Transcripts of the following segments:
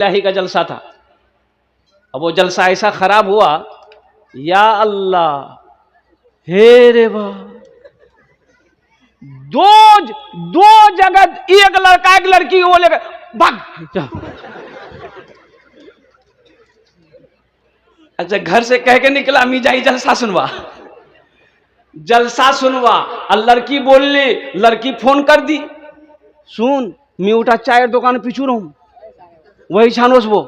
इलाही का जलसा था। अब वो जलसा ऐसा खराब हुआ, या अल्लाह, हे रे वाह, दो जगह, एक लड़का एक लड़की, वो लेकर भाग। अच्छा, घर से कह के निकला, मी जाई जलसा सुनवा, जलसा सुनवा। और लड़की बोलली, लड़की फोन कर दी, सुन मैं उठा चाय दुकान पीछू रहूं, वही छानोस वो,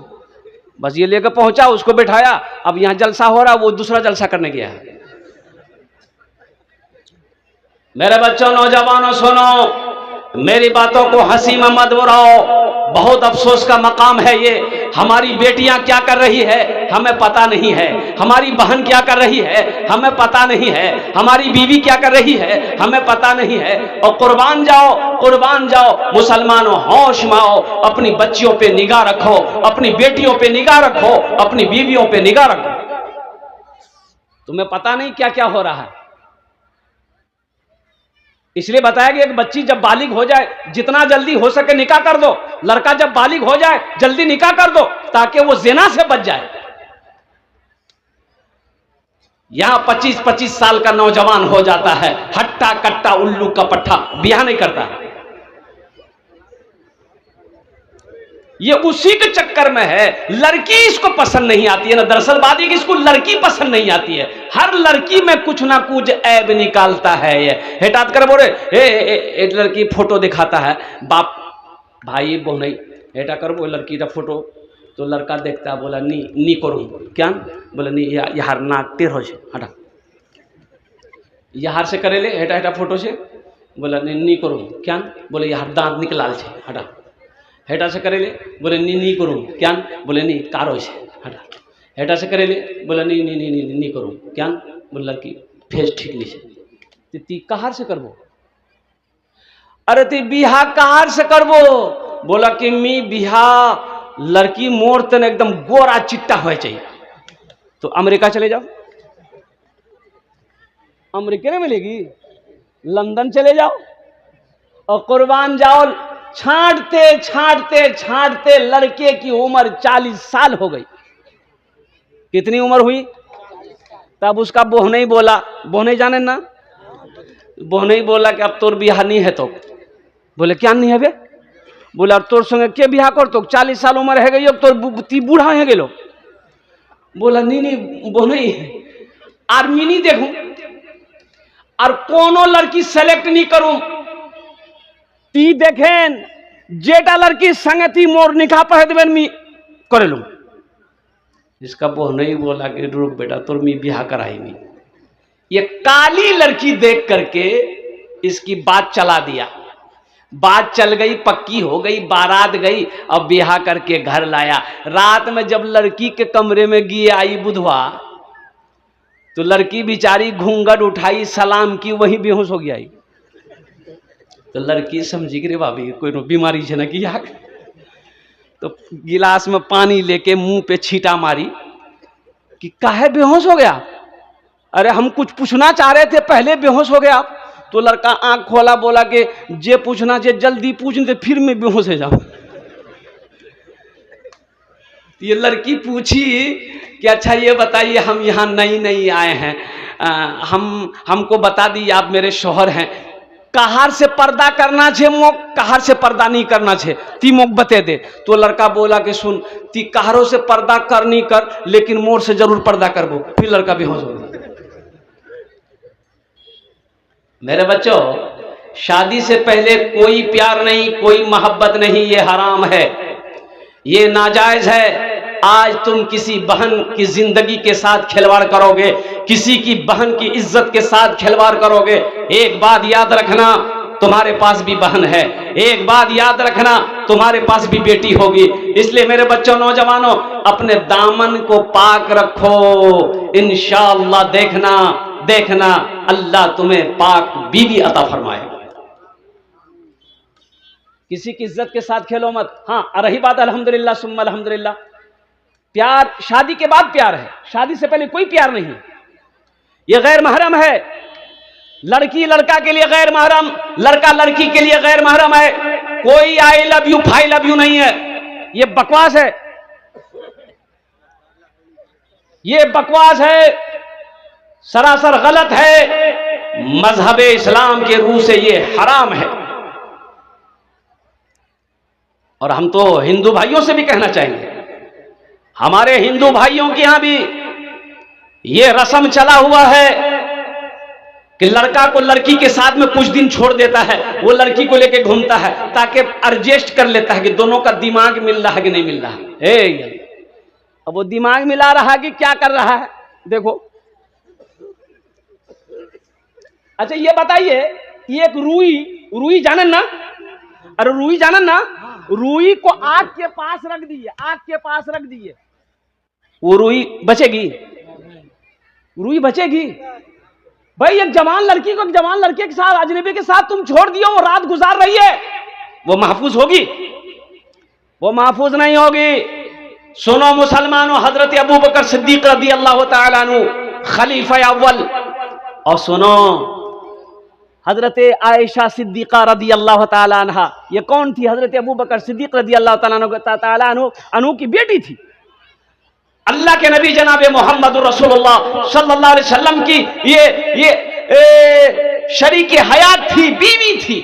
बस ये लेकर पहुंचा, उसको बैठाया। अब यहां जलसा हो रहा, वो दूसरा जलसा करने गया है। मेरे बच्चों, नौजवानों, सुनो, मेरी बातों को हंसी में मत उड़ाओ। बहुत अफसोस का मकाम है ये। हमारी बेटियां क्या कर रही है हमें पता नहीं है, हमारी बहन क्या कर रही है हमें पता नहीं है, हमारी बीवी क्या कर रही है हमें पता नहीं है। और कुर्बान जाओ, कुर्बान जाओ मुसलमानों, होश में आओ, अपनी बच्चियों पे निगाह रखो, अपनी बेटियों पे निगाह रखो, अपनी बीवियों पे निगाह रखो। तुम्हें पता नहीं क्या क्या हो रहा है। इसलिए बताया कि एक बच्ची जब बालिग हो जाए, जितना जल्दी हो सके निकाह कर दो। लड़का जब बालिग हो जाए जल्दी निकाह कर दो, ताकि वो ज़िना से बच जाए। यहां 25-25 साल का नौजवान हो जाता है, हट्टा कट्टा उल्लू का पट्टा, ब्याह नहीं करता है। ये उसी के चक्कर में है। लड़की इसको पसंद नहीं आती है ना, दरअसल बात ये कि इसको लड़की पसंद नहीं आती है। हर लड़की में कुछ ना कुछ ऐब निकालता है। ये हेटात कर बोले, एक लड़की फोटो दिखाता है, बाप भाई बहु नहीं, हेटा कर वो लड़की का फोटो, तो लड़का देखता, बोला नी करूँ क्या, बोला नी यार नाक टेढ़ हो, हटा यार से करे ले, हेटा हेटा फोटो से, बोला नी करूँ क्या, बोले यार दांत निकलाल छे, हटा हेटा से करे ले, बोले नी करूँ क्या, बोले नी कारो से, हटा हेटा से करे ले, बोले नी करूँ क्या, बोले लड़की फेस ठीक नहीं से, ती कहार से करबो, अरे ती बिहा कहार से करबो, बोला कि मी बिहा लड़की मोर तन एकदम गोरा चिट्टा हो चाहिए। तो अमेरिका चले जाओ, अमेरिका में मिलेगी, लंदन चले जाओ और कुर्बान जाओ। छांटते छांटते छांटते लड़के की उम्र 40 साल हो गई। कितनी उम्र हुई? तब उसका बोह नहीं बोला, बोह नहीं जाने ना, बोह नहीं बोला कि अब तोर बिहार नहीं है। तो बोले क्या नहीं है बे, बोला तोर संगे के बिहार कर, तो 40 साल उम्र है गई, अब तोर ती बूढ़ा है गेलो। बोला नहीं बोह नहीं, आर्मी नहीं देखूं और कोनो लड़की सेलेक्ट नहीं करूं, ती देखें जेटा लड़की संगति मोर निकाह पढ़े देवें मी करे लूं। इसका बोह नहीं बोला कि रुक बेटा तोर मी बिहार कराई नहीं। ये काली लड़की देख करके इसकी बात चला दिया, बात चल गई, पक्की हो गई, बारात गई, अब बिहार करके घर लाया। रात में जब लड़की के कमरे में गी आई बुधवा, तो लड़की बेचारी घूंघट उठाई, सलाम की, वही बेहोश हो गई। तो लड़की समझी कि रे भाभी कोई बीमारी है ना कि आग, तो गिलास में पानी लेके मुंह पे छींटा मारी कि काहे बेहोश हो गया। अरे हम कुछ पूछना चाह रहे थे, पहले बेहोश हो गया। तो लड़का आंख खोला, बोला कि जे पूछना जे जल्दी पूछते फिर मैं बेहोश हो जाऊं। ये लड़की पूछी कि अच्छा ये बताइए, हम यहाँ नई आए हैं, हमको बता दी आप मेरे शौहर हैं, कहार से पर्दा करना छे मोक, कहार से पर्दा नहीं करना छे, ती मोक बते दे। तो लड़का बोला कि सुन, ती कहारों से पर्दा कर नहीं कर, लेकिन मोर से जरूर पर्दा करबो। फिर लड़का बेहोश हो गया। मेरे बच्चों, शादी से पहले कोई प्यार नहीं, कोई मोहब्बत नहीं, ये हराम है, ये नाजायज है। आज तुम किसी बहन की जिंदगी के साथ खिलवाड़ करोगे, किसी की बहन की इज्जत के साथ खिलवाड़ करोगे। एक बात याद रखना, तुम्हारे पास भी बहन है, एक बात याद रखना, तुम्हारे पास भी बेटी होगी। इसलिए मेरे बच्चों, नौजवानों, अपने दामन को पाक रखो, इंशाअल्लाह देखना अल्लाह तुम्हें पाक बीवी अता फरमाएगा। किसी की इज्जत के साथ खेलो मत। हाँ, रही बात अल्हम्दुलिल्लाह सुम्मा अल्हम्दुलिल्लाह, प्यार शादी के बाद प्यार है, शादी से पहले कोई प्यार नहीं। यह गैर महरम है, लड़की लड़का के लिए गैर महरम, लड़का लड़की के लिए गैर महरम है। कोई आई लव यू फाई लव यू नहीं है, यह बकवास है। ये बकवास है, सरासर गलत है। मजहब इस्लाम के रूह से ये हराम है। और हम तो हिंदू भाइयों से भी कहना चाहेंगे, हमारे हिंदू भाइयों के यहां भी ये रस्म चला हुआ है कि लड़का को लड़की के साथ में कुछ दिन छोड़ देता है, वो लड़की को लेके घूमता है ताकि एडजस्ट कर लेता है कि दोनों का दिमाग मिल रहा है कि नहीं मिल रहा है। अब वो दिमाग मिला रहा है कि क्या कर रहा है, देखो। अच्छा ये बताइए, ये एक रूई जानन ना, अरे रूई जानन ना, रूई को आग के पास रख दिए, आग के पास रख दिए, वो रूई बचेगी? रूई बचेगी? भाई एक जवान लड़की को एक जवान लड़के के साथ, अजनबी के साथ तुम छोड़ दियो, वो रात गुजार रही है, वो महफूज होगी? वो महफूज नहीं होगी। सुनो मुसलमानों, हजरत अबू बकर सिद्दीक रदी अल्लाह तआला अन्हु खलीफा अव्वल, और सुनो हजरत आयशा सिद्दीका रदी अल्लाह तआला अन्हा, ये कौन थी? हजरत अबू बकर सिद्दीक रदी अल्लाह तआला अन्हु की बेटी थी। अल्लाह के नबी जनाब मोहम्मद रसूलुल्लाह सल्लल्लाहु अलैहि वसल्लम की ये शरीक हयात थी, बीवी थी।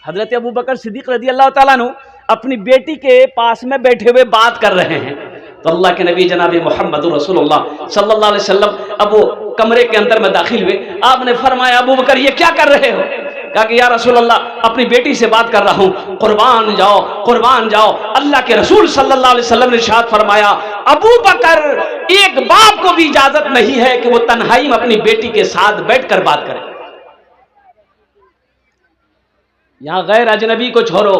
हजरत अबू बकर सिद्दीक रदी अल्लाह तआला अन्हु अपनी बेटी के पास में बैठे हुए बात कर रहे हैं, तो अल्लाह के नबी जनाब मोहम्मद रसूलुल्लाह सल्लल्लाहु अलैहि वसल्लम अब वो कमरे के अंदर में दाखिल हुए। आपने फरमाया, अबू बकर ये क्या कर रहे हो? कहा कि या रसूलल्लाह, अपनी बेटी से बात कर रहा हूं, कुर्बान जाओ, कुर्बान जाओ। अल्लाह के रसूल सल्लल्लाहु अलैहि वसल्लम ने इरशाद फरमाया, अबू बकर, एक बाप को भी इजाजत नहीं है कि वो तन्हाई में अपनी बेटी के साथ बैठकर बात करे। यहां गैर अजनबी को छोड़ो,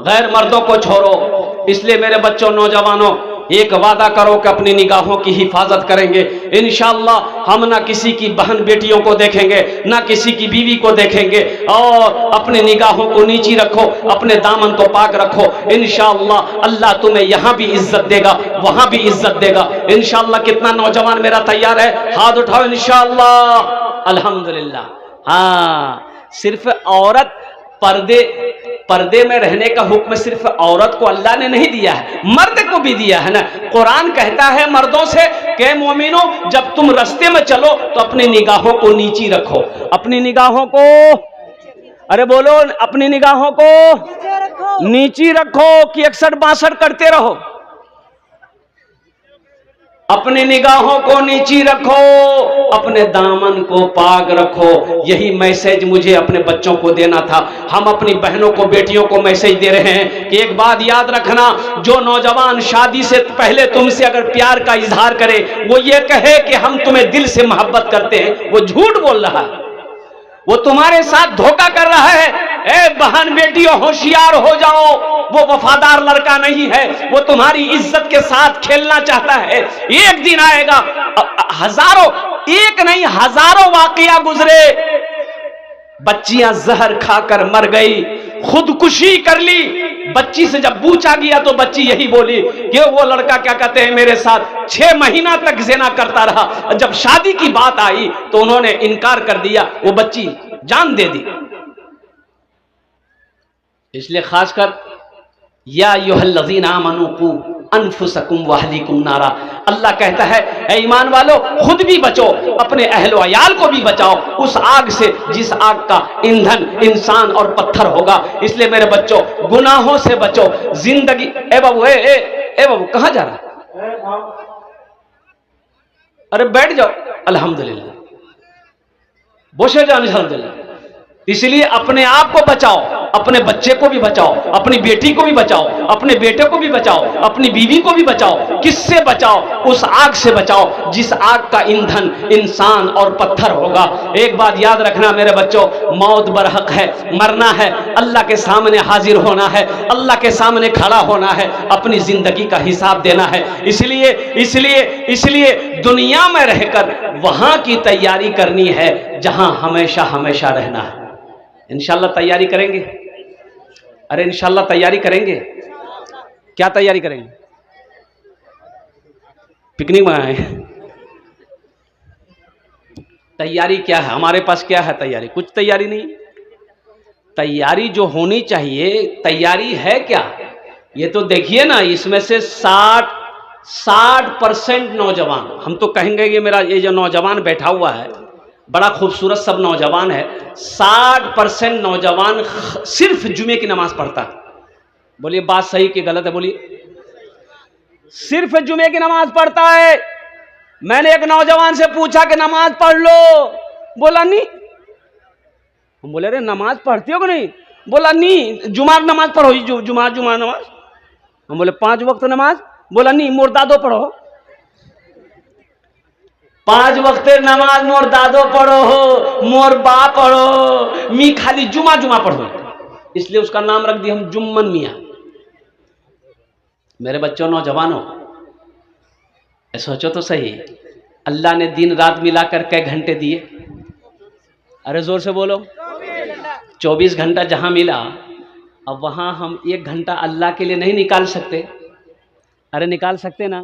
गैर मर्दों को छोड़ो। इसलिए मेरे बच्चों, नौजवानों, एक वादा करो कि अपनी निगाहों की हिफाजत करेंगे। इंशाअल्लाह हम ना किसी की बहन बेटियों को देखेंगे, ना किसी की बीवी को देखेंगे, और अपनी निगाहों को नीची रखो, अपने दामन को पाक रखो। इंशाअल्लाह अल्लाह तुम्हें यहां भी इज्जत देगा, वहां भी इज्जत देगा। इंशाअल्लाह। कितना नौजवान मेरा तैयार है? हाथ उठाओ। इंशाअल्लाह, अल्हम्दुलिल्लाह। हाँ, सिर्फ औरत पर्दे में रहने का हुक्म सिर्फ औरत को अल्लाह ने नहीं दिया है, मर्द को भी दिया है ना। कुरान कहता है मर्दों से कि मोमिनो, जब तुम रास्ते में चलो तो अपनी निगाहों को नीची रखो, अपनी निगाहों को, अरे बोलो, अपनी निगाहों को नीची रखो कि 61-62 करते रहो। अपनी निगाहों को नीची रखो, अपने दामन को पाक रखो। यही मैसेज मुझे अपने बच्चों को देना था। हम अपनी बहनों को, बेटियों को मैसेज दे रहे हैं कि एक बात याद रखना, जो नौजवान शादी से पहले तुमसे अगर प्यार का इजहार करे, वो ये कहे कि हम तुम्हें दिल से मोहब्बत करते हैं, वो झूठ बोल रहा है, वो तुम्हारे साथ धोखा कर रहा है। ए बहन बेटियों, होशियार हो जाओ, वो वफादार लड़का नहीं है, वो तुम्हारी इज्जत के साथ खेलना चाहता है। एक दिन आएगा, हजारों, एक नहीं हजारों वाकया गुजरे, बच्चियां जहर खाकर मर गई, खुदकुशी कर ली। बच्ची से जब पूछा गया तो बच्ची यही बोली कि वो लड़का क्या कहते हैं मेरे साथ 6 महीना तक ज़िना करता रहा। जब शादी की बात आई तो उन्होंने इनकार कर दिया, वो बच्ची जान दे दी। इसलिए खासकर या अय्युहल्लज़ीना आमनू कू अनफुसकुम व अहलीकुम नारा, अल्लाह कहता है ऐ ईमान वालो, खुद भी बचो, अपने अहल व अयाल को भी बचाओ उस आग से जिस आग का ईंधन इंसान और पत्थर होगा। इसलिए मेरे बच्चों, गुनाहों से बचो। जिंदगी, ए बाबू, ए बाबू, कहां जा रहा? अरे बैठ जाओ। अल्हम्दुलिल्लाह, बोशे जाओ। अल्हम्दुलिल्लाह। इसलिए अपने आप को बचाओ, अपने बच्चे को भी बचाओ, अपनी बेटी को भी बचाओ, अपने बेटे को भी बचाओ, अपनी बीवी को भी बचाओ। किससे बचाओ? उस आग से बचाओ जिस आग का ईंधन इंसान और पत्थर होगा। एक बात याद रखना मेरे बच्चों, मौत बरहक है, मरना है, अल्लाह के सामने हाजिर होना है, अल्लाह के सामने खड़ा होना है, अपनी जिंदगी का हिसाब देना है। इसलिए दुनिया में रहकर वहां की तैयारी करनी है जहां हमेशा हमेशा रहना है। इंशाल्लाह तैयारी करेंगे? अरे इंशाल्लाह तैयारी करेंगे। क्या तैयारी करेंगे? पिकनिक मनाए? तैयारी क्या है हमारे पास? क्या है तैयारी? कुछ तैयारी नहीं। तैयारी जो होनी चाहिए, तैयारी है क्या? ये तो देखिए ना, इसमें से 60 60% नौजवान, हम तो कहेंगे ये मेरा ये जो नौजवान बैठा हुआ है बड़ा खूबसूरत सब नौजवान है, 60% नौजवान सिर्फ जुमे की नमाज पढ़ता है। बोलिए बात सही कि गलत है? बोलिए। सिर्फ जुमे की नमाज पढ़ता है। मैंने एक नौजवान से पूछा कि नमाज पढ़ लो, बोला नहीं। हम बोले रे नमाज पढ़ती हो कि नहीं? बोला नहीं, जुमा नमाज पढ़ो, जुमा नमाज। हम बोले 5 वक्त नमाज? बोला नहीं, मोर दादो पढ़ो। 5 वक्त नमाज मोर दादो पढ़ो, मोर बा पढ़ो, मी खाली जुमा पढ़ो। इसलिए उसका नाम रख दिया हम जुम्मन मियाँ। मेरे बच्चों, नौजवानों, सोचो तो सही, अल्लाह ने दिन रात मिलाकर कई घंटे दिए? अरे जोर से बोलो। 24 घंटा जहां मिला, अब वहां हम 1 घंटा अल्लाह के लिए नहीं निकाल सकते? अरे निकाल सकते ना?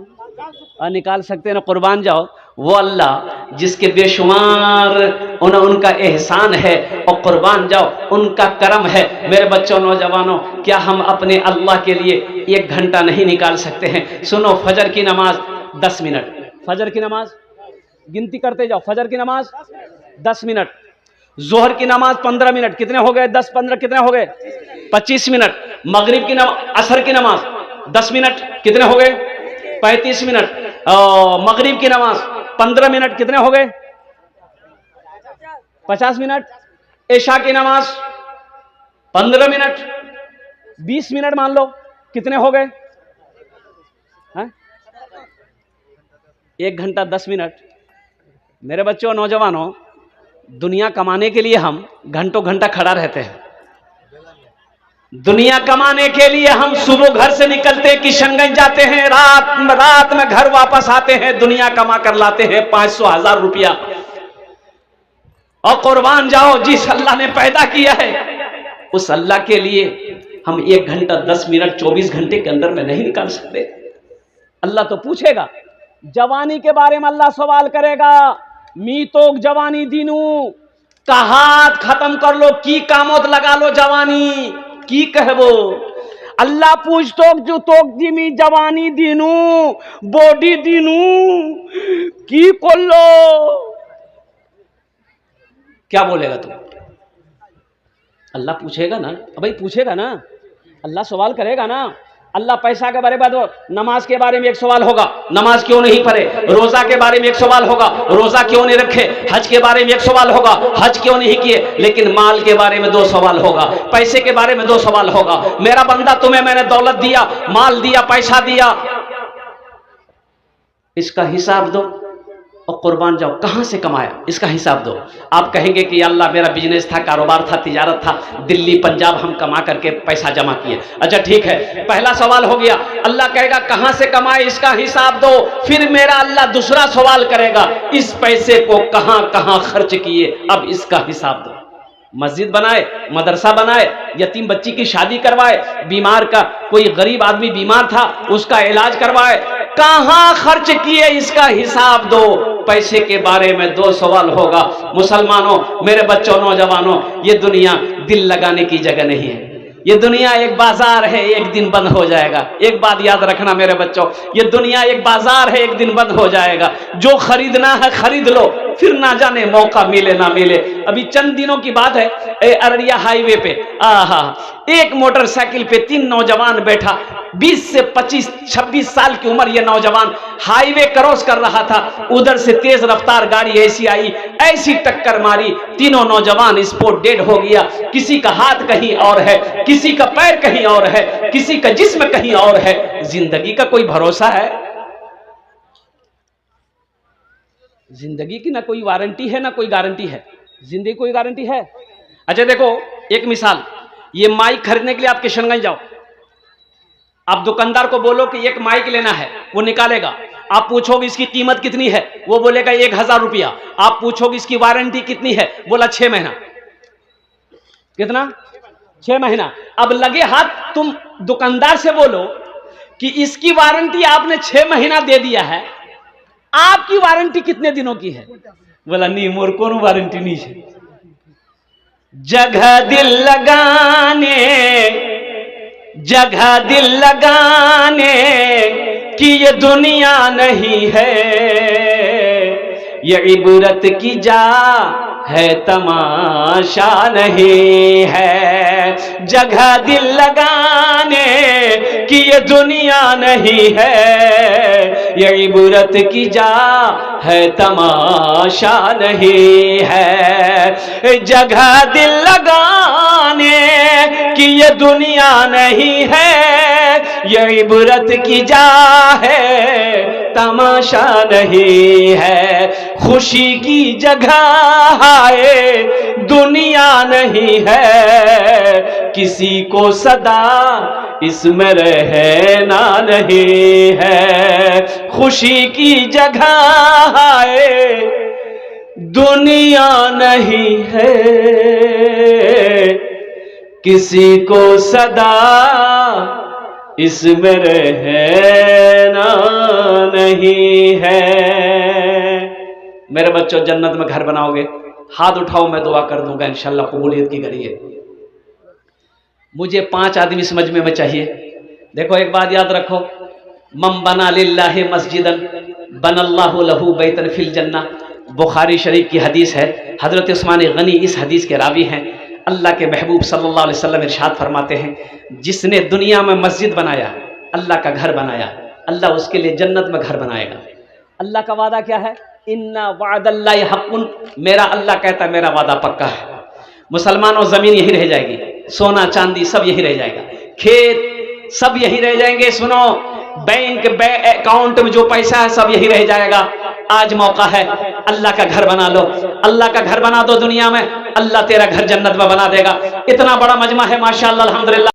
निकाल सकते ना? कुर्बान जाओ वो अल्लाह जिसके बेशुमार उनका एहसान है, और कुर्बान जाओ उनका करम है। मेरे बच्चों, नौजवानों, क्या हम अपने अल्लाह के लिए 1 घंटा नहीं निकाल सकते हैं? सुनो, फजर की नमाज 10 मिनट, फजर की नमाज गिनती करते जाओ। फजर की नमाज 10 मिनट, जोहर की नमाज 15 मिनट, कितने हो गए? 10 15 कितने हो गए? 25 मिनट। मगरिब की नमाज, असर की नमाज 10 मिनट, कितने हो गए? 35 मिनट। मगरिब की नमाज 15 मिनट, कितने हो गए? 50 मिनट। इशा की नमाज 15 मिनट, 20 मिनट मान लो, कितने हो गए? 1 घंटा 10 मिनट। मेरे बच्चों, नौजवानों, दुनिया कमाने के लिए हम घंटों घंटा खड़ा रहते हैं। दुनिया कमाने के लिए हम सुबह घर से निकलते हैं, किशनगंज जाते हैं, रात में घर वापस आते हैं, दुनिया कमा कर लाते हैं 500,000 रुपया। और कुर्बान जाओ, जिस अल्लाह ने पैदा किया है उस अल्लाह के लिए हम 1 घंटा 10 मिनट 24 घंटे के अंदर में नहीं निकाल सकते। अल्लाह तो पूछेगा। जवानी के बारे में अल्लाह सवाल करेगा, मी तो जवानी दीनू, का हाथ खत्म कर लो, की कामत लगा लो जवानी की कहबो। अल्लाह पूछ जो जिमी जवानी दीनू, बॉडी दीनू, की कर लो। क्या बोलेगा तू? अल्लाह पूछेगा ना भाई, पूछेगा ना, अल्लाह सवाल करेगा ना। अल्लाह पैसा के बारे में, नमाज के बारे में एक सवाल होगा, नमाज क्यों नहीं पढ़े। रोजा के बारे में एक सवाल होगा, रोजा क्यों नहीं रखे। हज के बारे में एक सवाल होगा, हज क्यों नहीं किए। लेकिन माल के बारे में 2 सवाल होगा, पैसे के बारे में 2 सवाल होगा। मेरा बंदा, तुम्हें मैंने दौलत दिया, माल दिया, पैसा दिया, इसका हिसाब दो। और कुर्बान जाओ, कहां से कमाया, इसका हिसाब दो। आप कहेंगे कि अल्लाह मेरा बिजनेस था, कारोबार था, तिजारत था, दिल्ली पंजाब हम कमा करके पैसा जमा किए। अच्छा ठीक है, पहला सवाल हो गया। अल्लाह कहेगा कहां से कमाए, इसका हिसाब दो। फिर मेरा अल्लाह दूसरा सवाल करेगा, इस पैसे को कहां कहां खर्च किए, अब इसका हिसाब दो। मस्जिद बनाए, मदरसा बनाए, यतीम बच्ची की शादी करवाए, बीमार का कोई गरीब आदमी बीमार था उसका इलाज करवाए, कहां खर्च किए इसका हिसाब दो। पैसे के बारे में 2 सवाल होगा। मुसलमानों, मेरे बच्चों, नौजवानों, ये दुनिया दिल लगाने की जगह नहीं है। ये दुनिया एक बाजार है, एक दिन बंद हो जाएगा। एक बात याद रखना मेरे बच्चों, ये दुनिया एक बाजार है, एक दिन बंद हो जाएगा। जो खरीदना है खरीद लो, फिर ना जाने मौका मिले ना मिले। अभी चंद दिनों की बात है, अररिया हाईवे पे एक मोटरसाइकिल पे 3 नौजवान बैठा, 20 से 25-26 साल की उम्र। ये नौजवान हाईवे क्रॉस कर रहा था, उधर से तेज रफ्तार गाड़ी ऐसी आई, ऐसी टक्कर मारी, तीनों नौजवान स्पॉट डेड हो गया। किसी का हाथ कहीं और है, किसी का पैर कहीं और है, किसी का जिस्म कहीं और है। जिंदगी का कोई भरोसा है? जिंदगी की ना कोई वारंटी है ना कोई गारंटी है। जिंदगी कोई गारंटी है? अच्छा देखो, एक मिसाल, ये माइक खरीदने के लिए आप किशनगंज जाओ, आप दुकानदार को बोलो कि एक माइक लेना है, वो निकालेगा। आप पूछोगे इसकी कीमत कितनी है, वो बोलेगा 1000 रुपया। आप पूछोगे इसकी वारंटी कितनी है, बोला 6 महीना। कितना? 6 महीना। अब लगे हाथ तुम दुकानदार से बोलो कि इसकी वारंटी आपने 6 महीना दे दिया है, आपकी वारंटी कितने दिनों की है? बोला नहीं, मोर कोनो वारंटी नहीं है। जगह दिल लगाने कि ये दुनिया नहीं है, ये इबरत की जा है, तमाशा नहीं है। जगह दिल लगाने की ये दुनिया नहीं है, ये इबरत की जा है, तमाशा नहीं है। जगह दिल लगाने की ये दुनिया नहीं है, ये इबरत की जा है, तमाशा नहीं है। खुशी की जगह है, दुनिया नहीं है, किसी को सदा इसमें रहना नहीं है। खुशी की जगह है, दुनिया नहीं है, किसी को सदा इसमें रहना नहीं है। मेरे बच्चों, जन्नत में घर बनाओगे, हाथ उठाओ, मैं दुआ कर दूंगा इंशाअल्लाह, कबूलियत की घड़ी है। मुझे 5 आदमी इस मजमे में चाहिए। देखो, एक बात याद रखो, मम बना लिल्लाहि मस्जिदन बनल्लाहु लहू बैतन फिल जन्नह, बुखारी शरीफ की हदीस है। हजरत उस्मान गनी इस हदीस के रावी हैं। अल्लाह के महबूब सल्लल्लाहु अलैहि वसल्लम इरशाद फरमाते हैं, जिसने दुनिया में मस्जिद बनाया, अल्लाह का घर बनाया, अल्लाह उसके लिए जन्नत में घर बनाएगा। अल्लाह का वादा क्या है? इन्ना वादल्लाहि हक़्क़ुन, मेरा अल्लाह कहता है मेरा वादा पक्का है। मुसलमानों, ज़मीन यही रह जाएगी, सोना चांदी सब यही रह जाएगा, खेत सब यही रह जाएंगे। सुनो, बैंक अकाउंट में जो पैसा है सब यही रह जाएगा। आज मौका है, अल्लाह का घर बना लो, अल्लाह का घर बना दो दुनिया में, अल्लाह तेरा घर जन्नत में बना देगा। इतना बड़ा मजमा है, माशाअल्लाह, अल्हम्दुलिल्लाह।